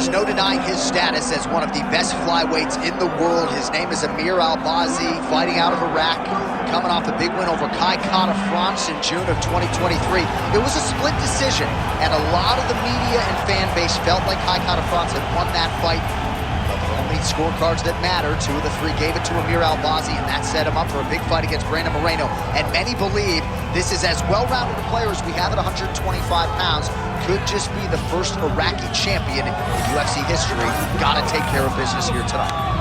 There's no denying his status as one of the best flyweights in the world. His name is Amir Albazi, fighting out of Iraq, coming off a big win over Kai France in June of 2023. It was a split decision, and a lot of the media and fan base felt like Kai France had won that fight. But the only scorecards that matter, 2 of the 3 gave it to Amir Albazi, and that set him up for a big fight against Moreno. And many believe this is as well-rounded a player as we have at 125 pounds. Could just be the first Iraqi champion in UFC history. Gotta take care of business here tonight.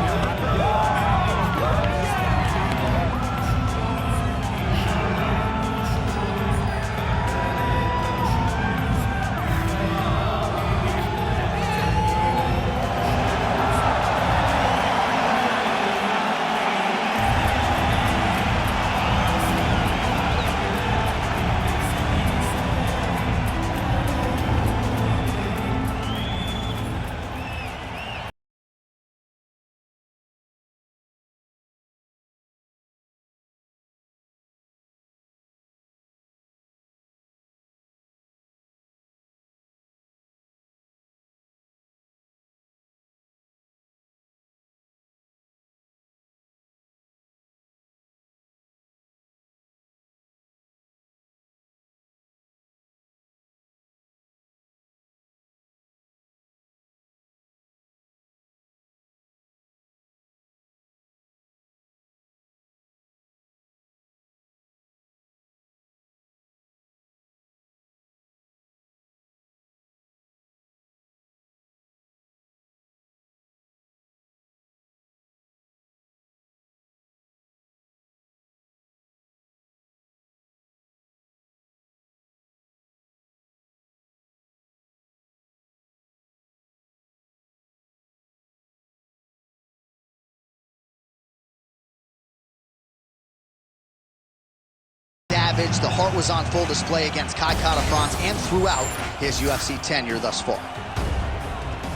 The heart was on full display against Kai France and throughout his UFC tenure thus far.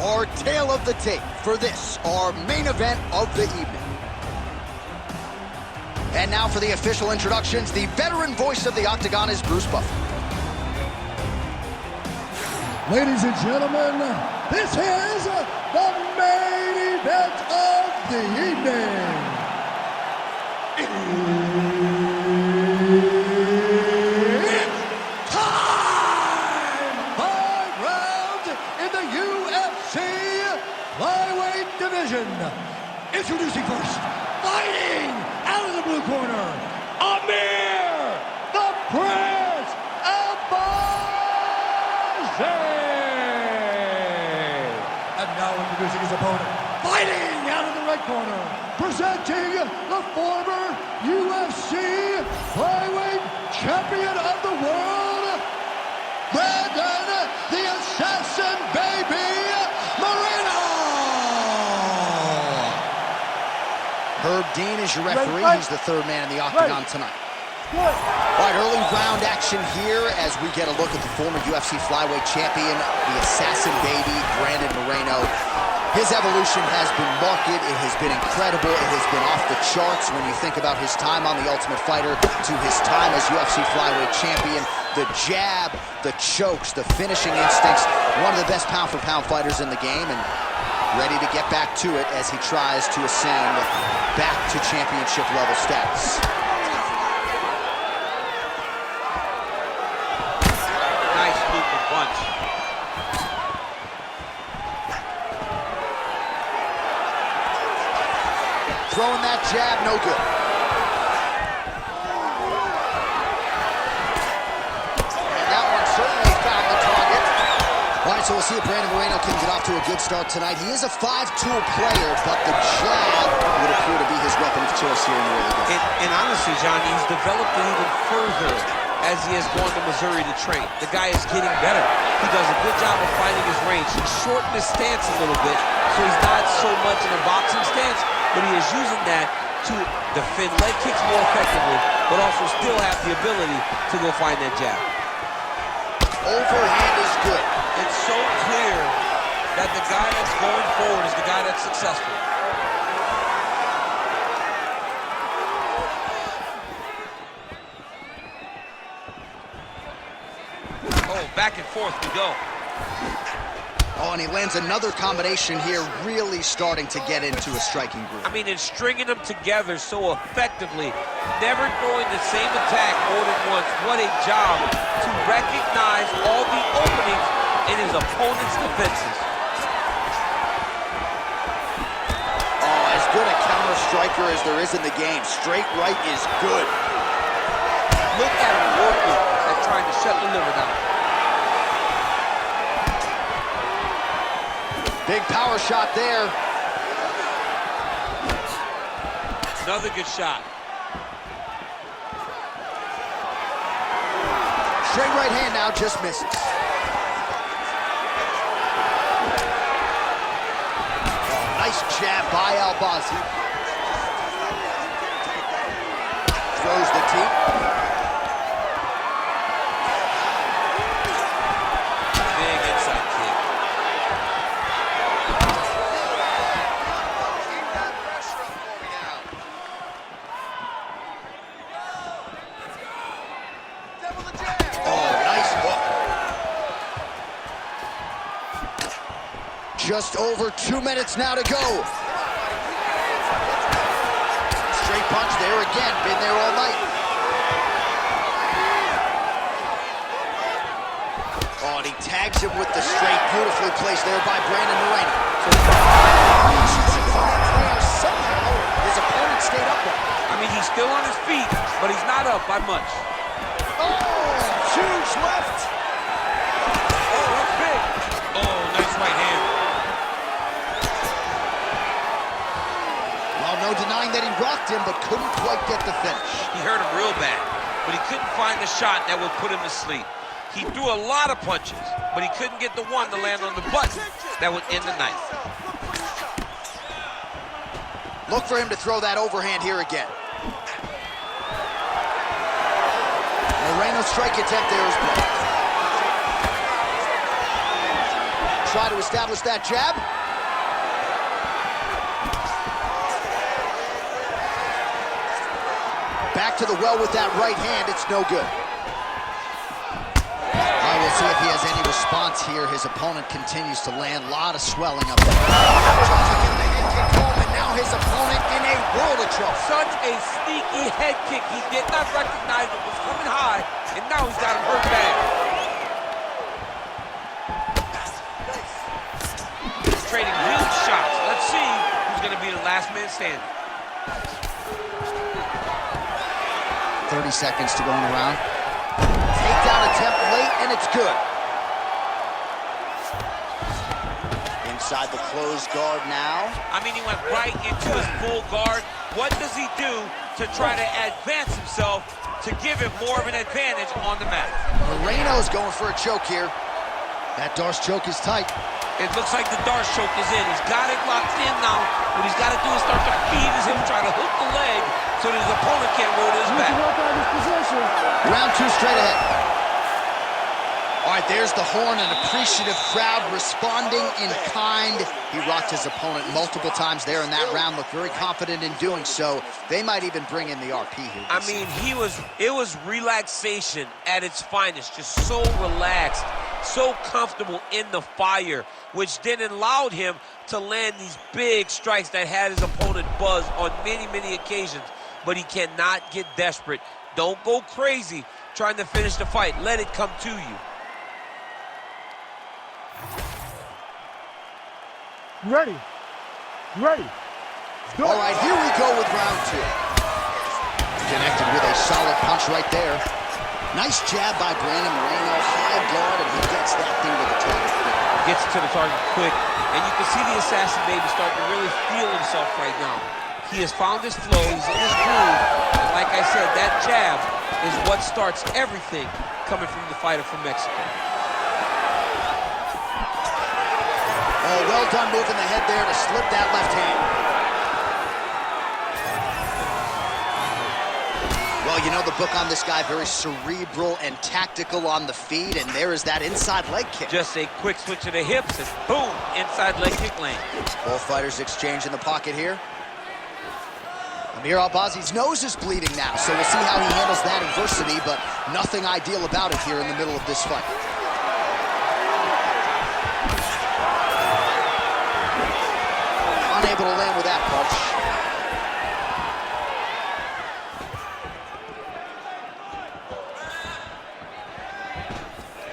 Our tale of the tape for this, our main event of the evening. And now for the official introductions, the veteran voice of the Octagon is Bruce Buffer. Ladies and gentlemen, this is the main event of the evening. Flyweight division. Introducing first, fighting out of the blue corner, Amir the Prince Albazi. And now introducing his opponent, fighting out of the red corner, presenting the former UFC Flyweight Champion of the World, Brandon the Assassin Baby Moreno. Herb Dean is your referee. He's the 3rd man in the Octagon tonight. All right, early round action here as we get a look at the former UFC Flyweight Champion, the Assassin Baby, Brandon Moreno. His evolution has been marked. It has been incredible. It has been off the charts when you think about his time on The Ultimate Fighter to his time as UFC Flyweight Champion. The jab, the chokes, the finishing instincts. One of the best pound-for-pound fighters in the game, and ready to get back to it as he tries to ascend back to championship level status. Nice movement punch. Throwing that jab, no good. And that one certainly found the target. All right, so we'll see if Brandon Moreno can get off to a good start tonight. He is a 5-tool player, but the jab would appear to be his weapon of choice here in the early game. And honestly, Johnny, he's developed it even further as he has gone to Missouri to train. The guy is getting better. He does a good job of finding his range. He's shortened his stance a little bit, so he's not so much in a boxing stance, but he is using that to defend leg kicks more effectively, but also still have the ability to go find that jab. Overhand is good. It's so clear that the guy that's going forward is the guy that's successful. Oh, back and forth we go. Oh, and he lands another combination here, really starting to get into a striking groove. I mean, and stringing them together so effectively, never throwing the same attack more than once. What a job to recognize all the openings in his opponent's defenses. Oh, as good a counter striker as there is in the game. Straight right is good. Look at him working and trying to shut the liver down. Big power shot there. Another good shot. Straight right hand now, just misses. Oh, nice jab by Albazi. Throws the teep. Just over 2 minutes now to go. Straight punch there again. Been there all night. Oh, and he tags him with the straight. Beautifully placed there by Moreno. Somehow, his opponent stayed upright. I mean, he's still on his feet, but he's not up by much. Oh, huge left. Oh, that's big. Oh, nice right hand. No denying that he rocked him, but couldn't quite get the finish. He hurt him real bad, but he couldn't find the shot that would put him to sleep. He threw a lot of punches, but he couldn't get the one to land on the button that would end the night. Look for him to throw that overhand here again. Moreno's strike attempt there is blocked. Try to establish that jab. Back to the well with that right hand, it's no good. I will see if he has any response here. His opponent continues to land, a lot of swelling up there. Tries to get the head kick home, and now his opponent in a world of trouble. Such a sneaky head kick. He did not recognize it was coming high, and now he's got him hurt bad. He's trading huge shots. Let's see who's going to be the last man standing. 30 seconds to go in the round. Takedown attempt late, and it's good. Inside the closed guard now. I mean, he went right into his full guard. What does he do to try to advance himself to give him more of an advantage on the mat? Moreno's going for a choke here. That Darce choke is tight. It looks like the Darce choke is in. He's got it locked in now. What he's got to do is start to feed him, try to hook the leg so that his opponent can't roll to his back. Round two straight ahead. All right, there's the horn, an appreciative crowd responding in kind. He rocked his opponent multiple times there in that round, looked very confident in doing so. They might even bring in the RP here. I mean, it was relaxation at its finest, just so relaxed, so comfortable in the fire, which then allowed him to land these big strikes that had his opponent buzzed on many, many occasions. But he cannot get desperate. Don't go crazy trying to finish the fight. Let it come to you. Ready. Ready. Go. All right, here we go with round two. Connected with a solid punch right there. Nice jab by Moreno. High guard, and he gets that thing to the target quick. Gets to the target quick, and you can see the assassin baby starting to really feel himself right now. He has found his flow, he's in his groove, and like I said, that jab is what starts everything coming from the fighter from Mexico. Oh, well done moving the head there to slip that left hand. Well, you know the book on this guy, very cerebral and tactical on the feet, and there is that inside leg kick. Just a quick switch of the hips, and boom, inside leg kick land. Both fighters exchange in the pocket here. Amir Albazi's nose is bleeding now, so we'll see how he handles that adversity, but nothing ideal about it here in the middle of this fight. able to land with that punch.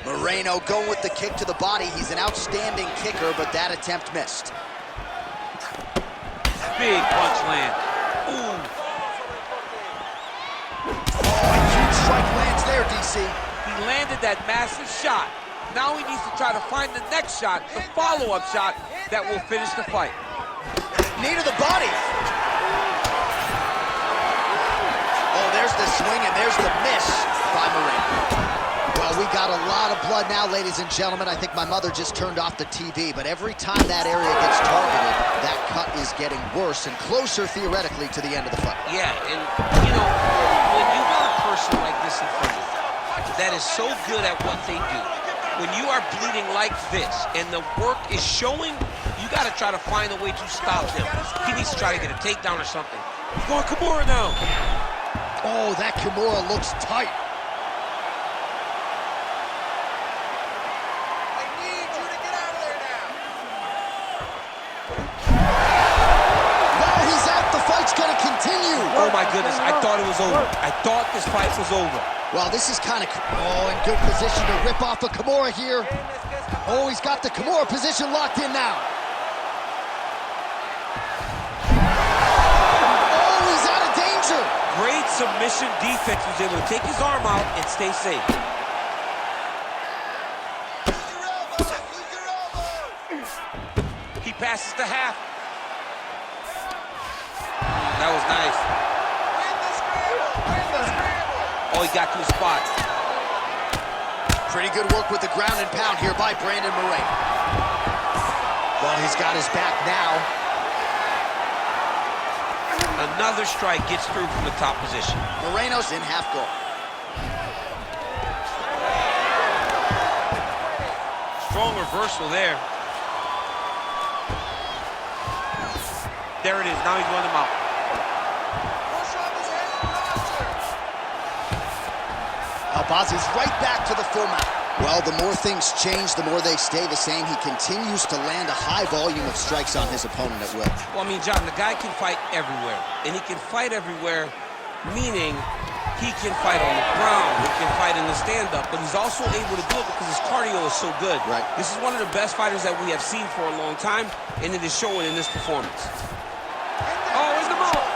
Moreno going with the kick to the body. He's an outstanding kicker, but that attempt missed. Big punch land. Ooh. Oh, a huge strike lands there, DC. He landed that massive shot. Now he needs to try to find the next shot, the follow-up shot that will finish the fight. Knee to the body. Oh, there's the swing and there's the miss by Moreno. Well, we got a lot of blood now, ladies and gentlemen. I think my mother just turned off the TV, but every time that area gets targeted, that cut is getting worse and closer, theoretically, to the end of the fight. Yeah, and, you know, when you got a person like this in front of you that is so good at what they do, when you are bleeding like this and the work is showing, you got to try to find a way to stop them. He needs to try to get a takedown or something. He's going Kimura now. Oh, that Kimura looks tight. Oh my goodness, I thought it was over. I thought this fight was over. Well, this is kind of, in good position to rip off a Kimura here. Oh, he's got the Kimura position locked in now. Oh, he's out of danger. Great submission defense. He was able to take his arm out and stay safe. He passes the half. That was nice. Oh, he got to his spot. Pretty good work with the ground and pound here by Brandon Moreno. Well, he's got his back now. Another strike gets through from the top position. Moreno's in half guard. Strong reversal there. There it is. Now he's running him out. Albazi's right back to the full mount. Well, the more things change, the more they stay the same. He continues to land a high volume of strikes on his opponent at will. Well, I mean, John, the guy can fight everywhere. And he can fight everywhere, meaning he can fight on the ground, he can fight in the stand-up, but he's also able to do it because his cardio is so good. Right. This is one of the best fighters that we have seen for a long time, and it is showing in this performance. Oh, in the mouth.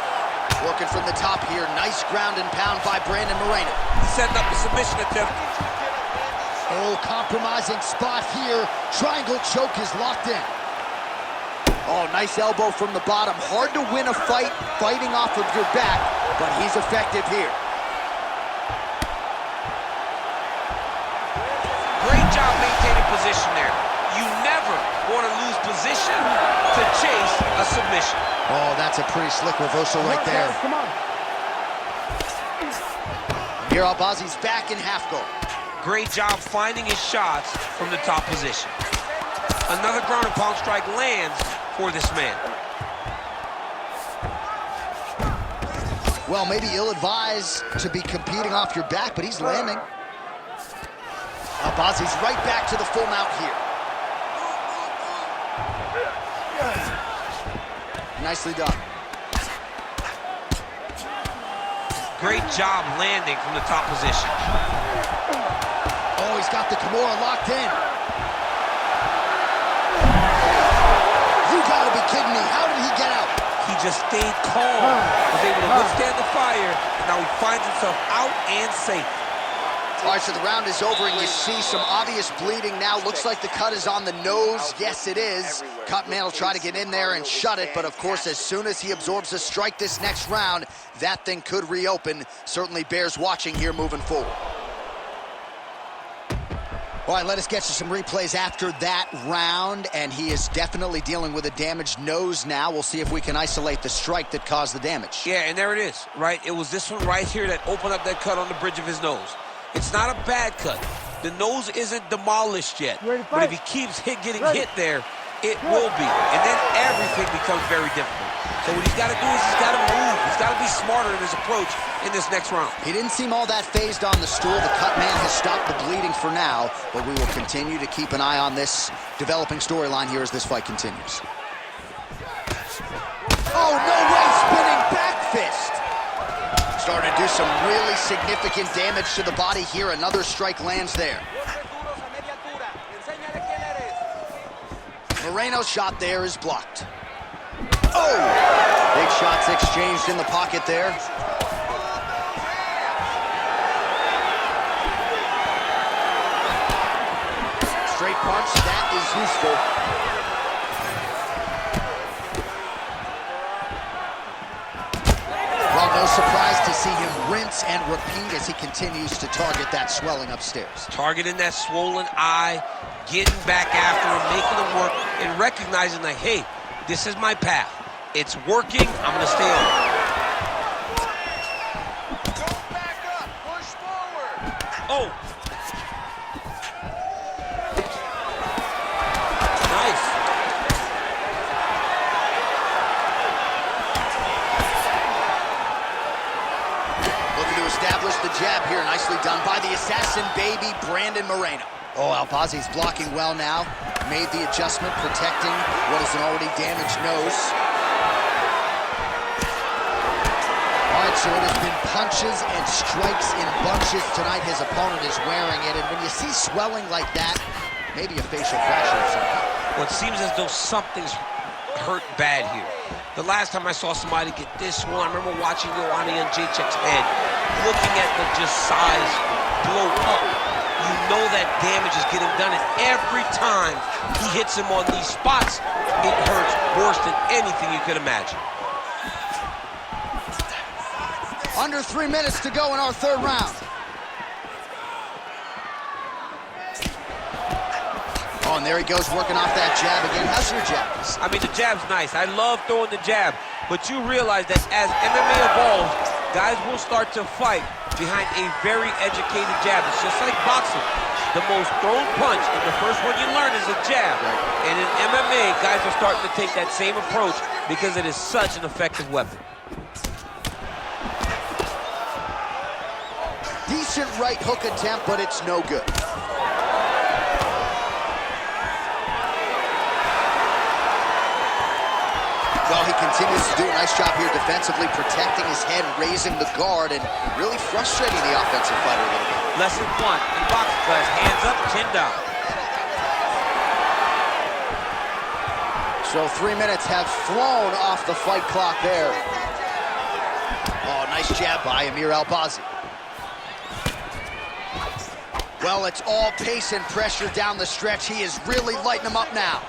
Working from the top here. Nice ground and pound by Brandon Moreno. Setting up the submission attempt. Oh, compromising spot here. Triangle choke is locked in. Oh, nice elbow from the bottom. Hard to win a fight fighting off of your back, but he's effective here. Great job maintaining position there. You never want to lose position to chase a submission. Oh, that's a pretty slick reversal right there. Come on. Amir Albazi's back in half guard. Great job finding his shots from the top position. Another ground and pound strike lands for this man. Well, maybe ill-advised to be competing off your back, but he's landing. Albazi's right back to the full mount here. Nicely done. Great job landing from the top position. Oh, he's got the Kimura locked in. You gotta be kidding me. How did he get out? He just stayed calm, was able to withstand the fire, and now he finds himself out and safe. All right, so the round is over, and you see some obvious bleeding now. Looks like the cut is on the nose. Yes, it is. Cutman will try to get in there and shut it, but of course, as soon as he absorbs a strike this next round, that thing could reopen. Certainly bears watching here moving forward. All right, let us get you some replays after that round, and he is definitely dealing with a damaged nose now. We'll see if we can isolate the strike that caused the damage. Yeah, and there it is, right? It was this one right here that opened up that cut on the bridge of his nose. It's not a bad cut. The nose isn't demolished yet, but if he keeps getting hit there, it will be, and then everything becomes very difficult. So what he's got to do is he's got to move. He's got to be smarter in his approach in this next round. He didn't seem all that phased on the stool. The cut man has stopped the bleeding for now, but we will continue to keep an eye on this developing storyline here as this fight continues. Oh, no way, spinning back fist. Starting to do some really significant damage to the body here. Another strike lands there. Moreno's shot there is blocked. Oh! Big shots exchanged in the pocket there. Straight punch, that is useful. Well, no surprise to see him rinse and repeat as he continues to target that swelling upstairs. Targeting that swollen eye, getting back after him, making him work, and recognizing that, hey, this is my path. It's working, I'm gonna stay on it. Go back up, push forward. Oh! Nice. Looking to establish the jab here. Nicely done by the assassin baby, Brandon Moreno. Oh, Albazi's blocking well now. Made the adjustment, protecting what is an already damaged nose. All right, so it has been punches and strikes in bunches tonight. His opponent is wearing it, and when you see swelling like that, maybe a facial fracture or something. Well, it seems as though something's hurt bad here. The last time I saw somebody get this swollen, I remember watching Joanna Jędrzejczyk's head, looking at the just size blow up. You know that damage is getting done, and every time he hits him on these spots, it hurts worse than anything you could imagine. Under 3 minutes to go in our third round. Oh, and there he goes, working off that jab again. How's your jab? I mean, the jab's nice. I love throwing the jab, but you realize that as MMA evolves, guys will start to fight behind a very educated jab. It's just like boxing. The most thrown punch, and the first one you learn is a jab. Right. And in MMA, guys are starting to take that same approach because it is such an effective weapon. Decent right hook attempt, but it's no good. Well, he continues to do a nice job here defensively, protecting his head, raising the guard, and really frustrating the offensive fighter a little bit. Lesson one in boxing class, hands up, chin down. So 3 minutes have flown off the fight clock there. Oh, nice jab by Amir Albazi. Well, it's all pace and pressure down the stretch. He is really lighting him up now.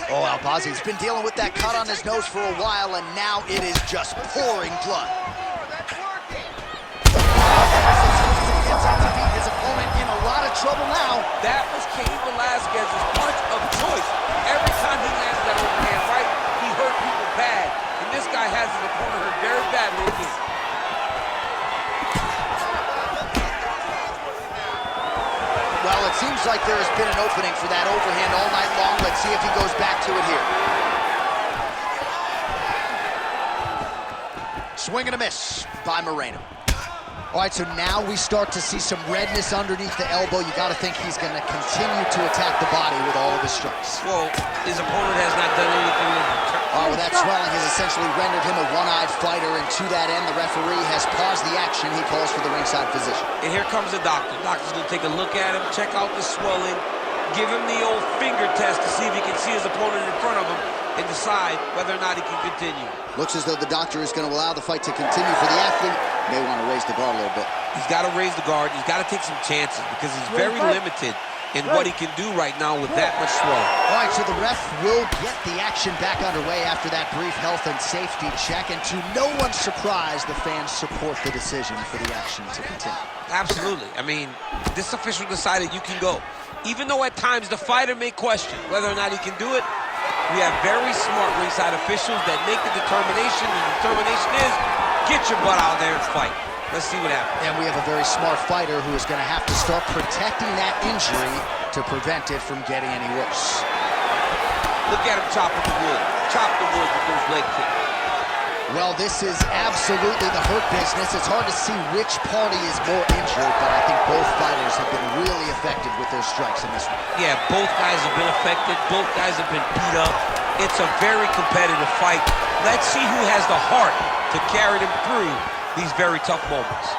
Oh, Albazi's been dealing with that cut on his nose for a while, and now it is just pouring blood. His opponent in a lot of trouble now. That was Cain Velasquez's punch of choice. Every time he lands that overhand right, he hurt people bad. And this guy has his opponent hurt very badly again. Well, it seems like there has been an opening for that overhand all night long. Let's see if he goes back to it here. Swing and a miss by Moreno. All right, so now we start to see some redness underneath the elbow. You got to think he's going to continue to attack the body with all of his strikes. Well, his opponent has not done anything in return. Oh, well, that swelling has essentially rendered him a one-eyed fighter, and to that end, the referee has paused the action. He calls for the ringside physician. And here comes the doctor. The doctor's going to take a look at him, check out the swelling, give him the old finger test to see if he can see his opponent in front of him and decide whether or not he can continue. Looks as though the doctor is going to allow the fight to continue for the athlete. May want to raise the guard a little bit. He's got to raise the guard. He's got to take some chances because he's very limited in what he can do right now with that much swelling. All right, so the ref will get the action back underway after that brief health and safety check, and to no one's surprise, the fans support the decision for the action to continue. Absolutely. I mean, this official decided you can go. Even though at times the fighter may question whether or not he can do it, we have very smart ringside officials that make the determination. The determination is, get your butt out there and fight. Let's see what happens. And we have a very smart fighter who is going to have to start protecting that injury to prevent it from getting any worse. Look at him chopping the wood. Chop the wood with those leg kicks. Well, this is absolutely the hurt business. It's hard to see which party is more injured, but I think both fighters have been really effective with their strikes in this one. Yeah, both guys have been affected. Both guys have been beat up. It's a very competitive fight. Let's see who has the heart to carry them through these very tough moments.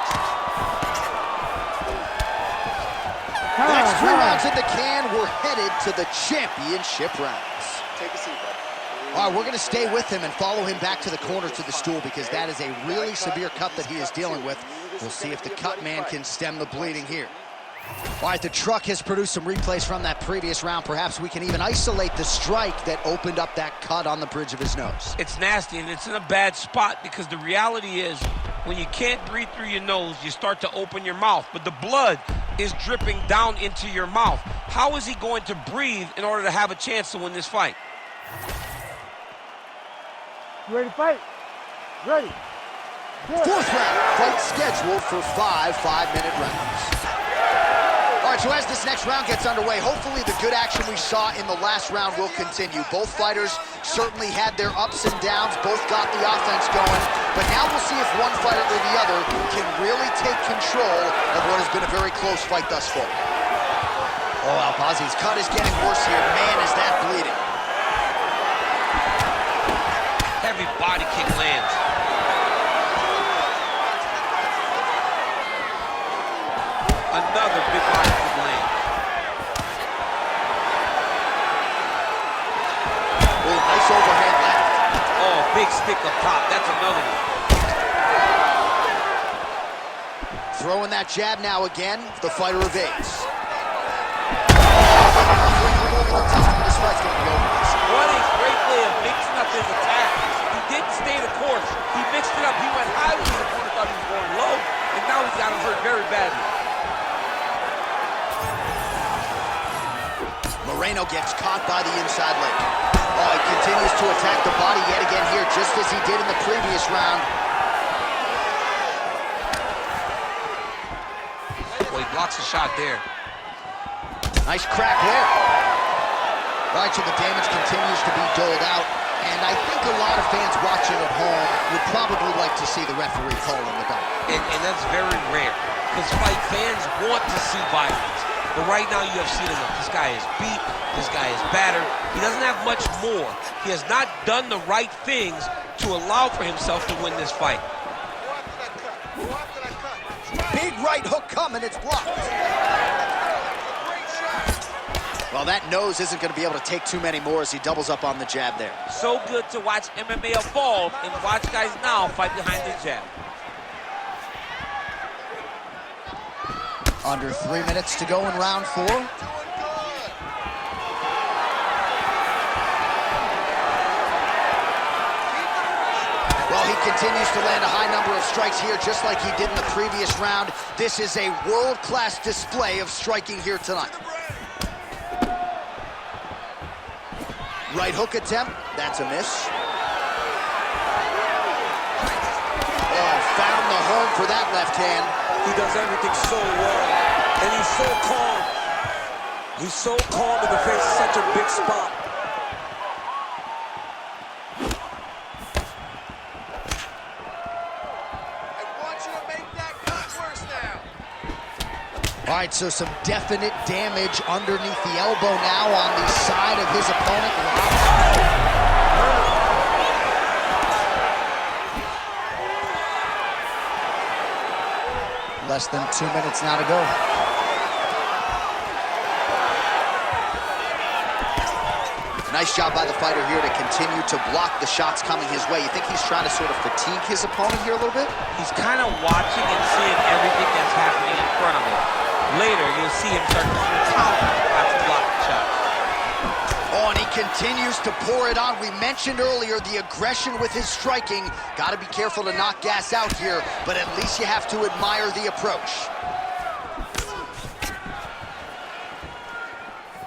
That's 3 rounds in the can. We're headed to the championship rounds. Take a seat, bud. All right, we're going to stay with him and follow him back to the corner to the stool because that is a really severe cut that he is dealing with. We'll see if the cut man can stem the bleeding here. All right, the truck has produced some replays from that previous round. Perhaps we can even isolate the strike that opened up that cut on the bridge of his nose. It's nasty, and it's in a bad spot because the reality is when you can't breathe through your nose, you start to open your mouth, but the blood is dripping down into your mouth. How is he going to breathe in order to have a chance to win this fight? You ready to fight? Ready. Fourth round, fight scheduled for 5 5-minute rounds. All right, so as this next round gets underway, hopefully the good action we saw in the last round will continue. Both fighters certainly had their ups and downs, both got the offense going, but now we'll see if one fighter or the other can really take control of what has been a very close fight thus far. Oh, Albazi's cut is getting worse here. Man, is that bleeding. Heavy body kick lands. Another big body kick land. Oh, nice overhand left. Oh, big stick up top. That's another one. Throwing that jab now again. The fighter evades. This fight's gonna be over. What a great way of mixing up his attack. He didn't stay the course. He mixed it up. He went high when his opponent thought he was going low, and now he's got him hurt very badly. Moreno gets caught by the inside leg. Oh, he continues to attack the body yet again here, just as he did in the previous round. Well, he blocks a shot there. Nice crack there. Right, so the damage continues to be doled out, and I think a lot of fans watching at home would probably like to see the referee calling the bell. And that's very rare, because fight fans want to see violence. But right now, UFC doesn't. This guy is beat. This guy is battered. He doesn't have much more. He has not done the right things to allow for himself to win this fight. Big right hook coming, it's blocked. Well, that nose isn't going to be able to take too many more as he doubles up on the jab there. So good to watch MMA evolve and watch guys now fight behind the jab. Under 3 minutes to go in round 4. Well, he continues to land a high number of strikes here, just like he did in the previous round. This is a world-class display of striking here tonight. Right hook attempt, that's a miss. Oh, found the home for that left hand. He does everything so well, and he's so calm. He's so calm in the face of such a big spot. I want you to make that cut worse now. All right, so some definite damage underneath the elbow now on the side of his opponent. Less than 2 minutes now to go. Nice job by the fighter here to continue to block the shots coming his way. You think he's trying to sort of fatigue his opponent here a little bit? He's kind of watching and seeing everything that's happening in front of him. Later, you'll see him start to counter after blocking shots. Oh, and he continues to pour it on. We mentioned earlier the aggression with his striking. Got to be careful to not gas out here, but at least you have to admire the approach.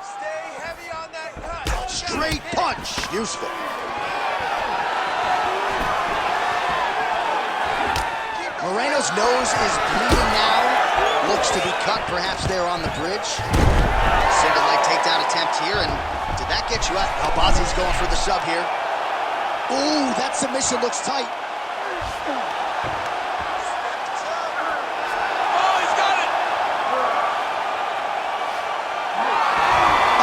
Stay heavy on that cut. Straight punch, useful. Moreno's nose is bleeding now. Looks to be cut, perhaps there on the bridge. Single leg takedown attempt here, and did that get you out? Albazi's going for the sub here. Ooh, that submission looks tight. Oh, he's got it!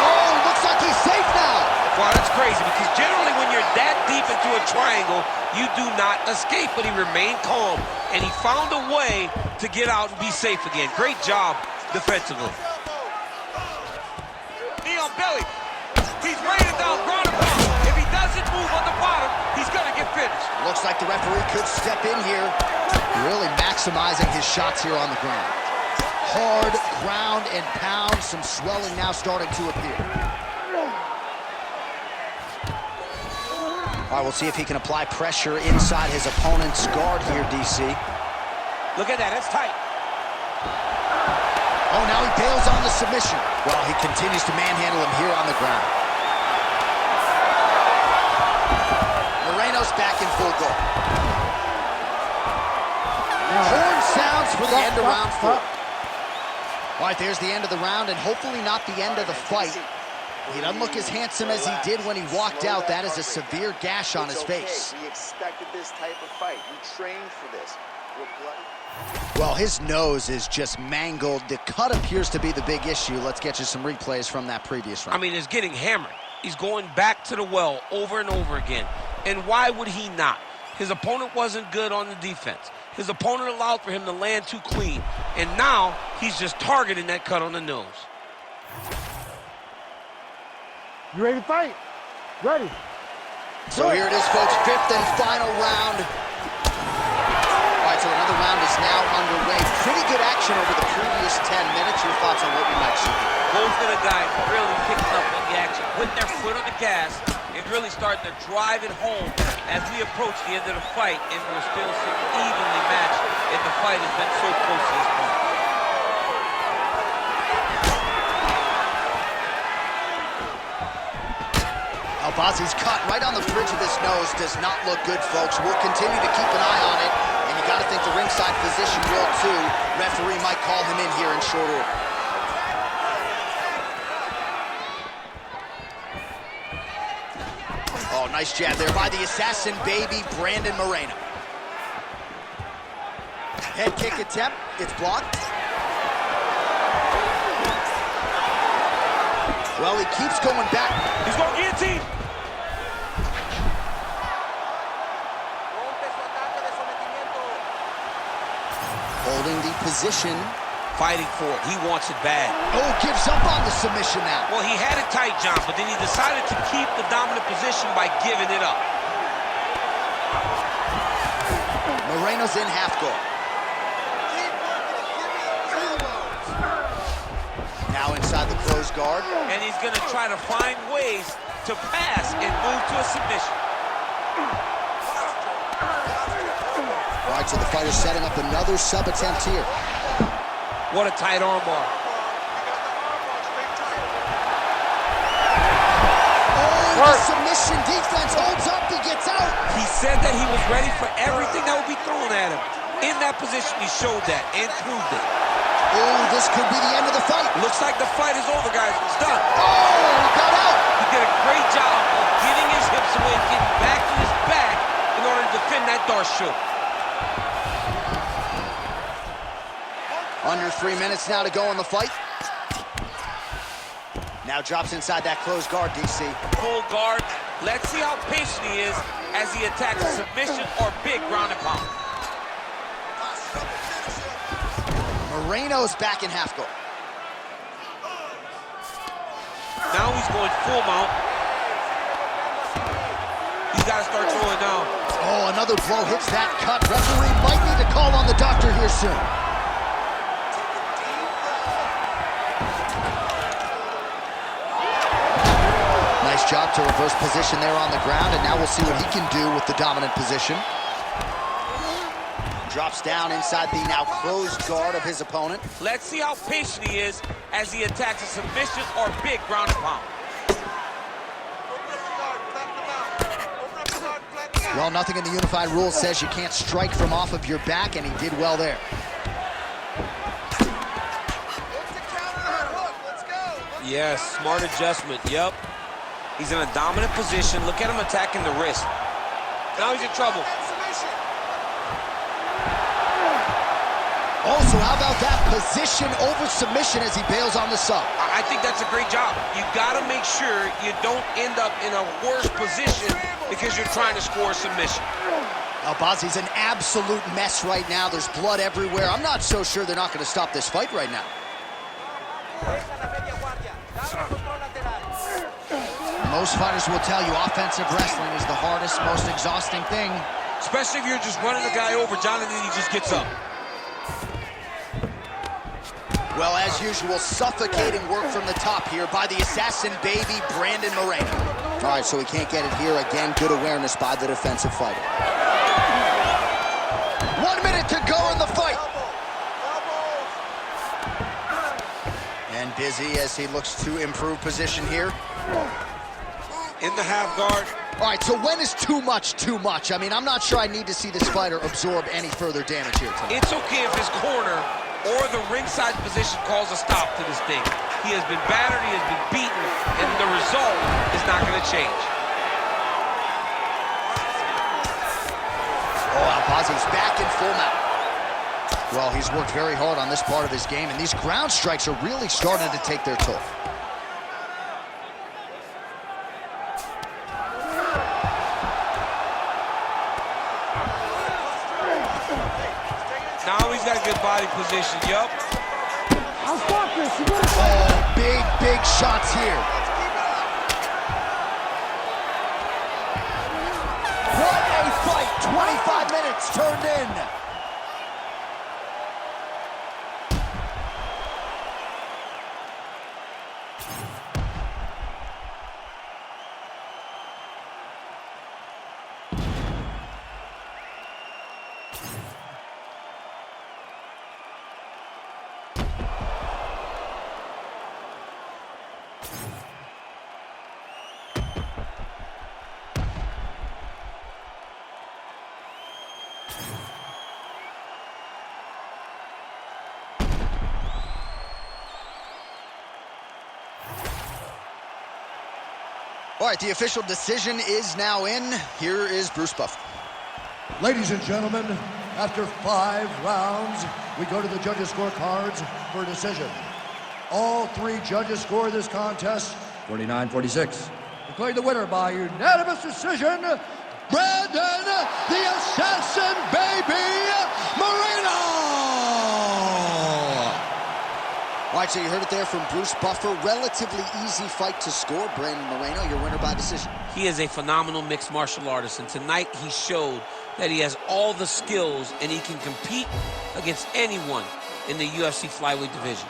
Oh, looks like he's safe now. Wow, that's crazy, because generally triangle, you do not escape. But he remained calm, and he found a way to get out and be safe again. Great job defensively. Knee on belly. He's raining down, ground and pound. If he doesn't move on the bottom, he's gonna get finished. Looks like the referee could step in here. Really maximizing his shots here on the ground. Hard ground and pound. Some swelling now starting to appear. All right, we'll see if he can apply pressure inside his opponent's guard here, DC. Look at that, that's tight. Oh, now he bails on the submission. Well, he continues to manhandle him here on the ground. Moreno's back in full guard. Horn sounds for the end of round 4. All right, there's the end of the round, and hopefully not the end of the fight. He doesn't look as handsome as he did when he walked out. That is a severe gash on his face. We expected this type of fight. We trained for this. We're bloody. Well, his nose is just mangled. The cut appears to be the big issue. Let's get you some replays from that previous round. I mean, he's getting hammered. He's going back to the well over and over again. And why would he not? His opponent wasn't good on the defense. His opponent allowed for him to land too clean. And now he's just targeting that cut on the nose. You ready to fight? Ready. So here it is, folks, 5th and final round. All right, so another round is now underway. Pretty good action over the previous 10 minutes. Your thoughts on what we might see? Both of the guys really picking up on the action, putting their foot on the gas, and really starting to drive it home as we approach the end of the fight, and we're still sitting evenly matched, and the fight has been so close to this point. Albazi's cut right on the bridge of his nose does not look good, folks. We'll continue to keep an eye on it, and you got to think the ringside physician will too. Referee might call him in here in short order. Oh, nice jab there by the assassin baby, Brandon Moreno. Head kick attempt, it's blocked. Well, he keeps going back. He's going to guillotine. Holding the position. Fighting for it. He wants it bad. Oh, gives up on the submission now. Well, he had it tight, John, but then he decided to keep the dominant position by giving it up. Moreno's in half guard. Now inside the closed guard. And he's going to try to find ways to pass and move to a submission. All right, so the fighter's setting up another sub attempt here. What a tight armbar. Oh, the submission defense holds up, he gets out. He said that he was ready for everything that would be thrown at him. In that position, he showed that and proved it. Oh, this could be the end of the fight. Looks like the fight is over, guys. It's done. Oh, he got out. He did a great job of getting his hips away and getting back to his back in order to defend that Darce shoulder. Under 3 minutes now to go in the fight. Now drops inside that closed guard, DC. Full guard. Let's see how patient he is as he attacks a submission or big ground and pound. Moreno's back in half guard. Now he's going full mount. He's got to start throwing down. Oh, another blow hits that cut. Referee might need to call on the doctor here soon. Nice job to reverse position there on the ground, and now we'll see what he can do with the dominant position. Drops down inside the now closed guard of his opponent. Let's see how patient he is as he attacks a submission or big ground and pound. Well, nothing in the unified rules says you can't strike from off of your back, and he did well there. Yes, smart adjustment, yep. He's in a dominant position. Look at him attacking the wrist. Now he's in trouble. Oh, so how about that position over submission as he bails on the sub? I think that's a great job. You gotta make sure you don't end up in a worse position because you're trying to score a submission. Albazi's an absolute mess right now. There's blood everywhere. I'm not so sure they're not going to stop this fight right now. Most fighters will tell you offensive wrestling is the hardest, most exhausting thing. Especially if you're just running the guy over, Jonathan, he just gets up. Well, as usual, suffocating work from the top here by the assassin baby, Brandon Moreno. All right, so he can't get it here. Again, good awareness by the defensive fighter. 1 minute to go in the fight. And busy as he looks to improve position here. In the half guard. All right, so when is too much too much? I mean, I'm not sure I need to see this fighter absorb any further damage here tonight. It's okay if his corner or the ringside position calls a stop to this thing. He has been battered, he has been beaten, and the result is not going to change. Oh, Albazi's back in full mount. Well, he's worked very hard on this part of his game, and these ground strikes are really starting to take their toll. Now he's got a good body position, yup. Oh, big shots here. What a fight! 25 minutes turned in. All right, the official decision is now in. Here is Bruce Buffer. Ladies and gentlemen, after 5 rounds, we go to the judges' scorecards for a decision. All 3 judges score this contest 49-46. Declared the winner by unanimous decision, Brandon the Assassin Baby Moreno! All right, so you heard it there from Bruce Buffer. Relatively easy fight to score. Brandon Moreno, your winner by decision. He is a phenomenal mixed martial artist, and tonight he showed that he has all the skills and he can compete against anyone in the UFC flyweight division.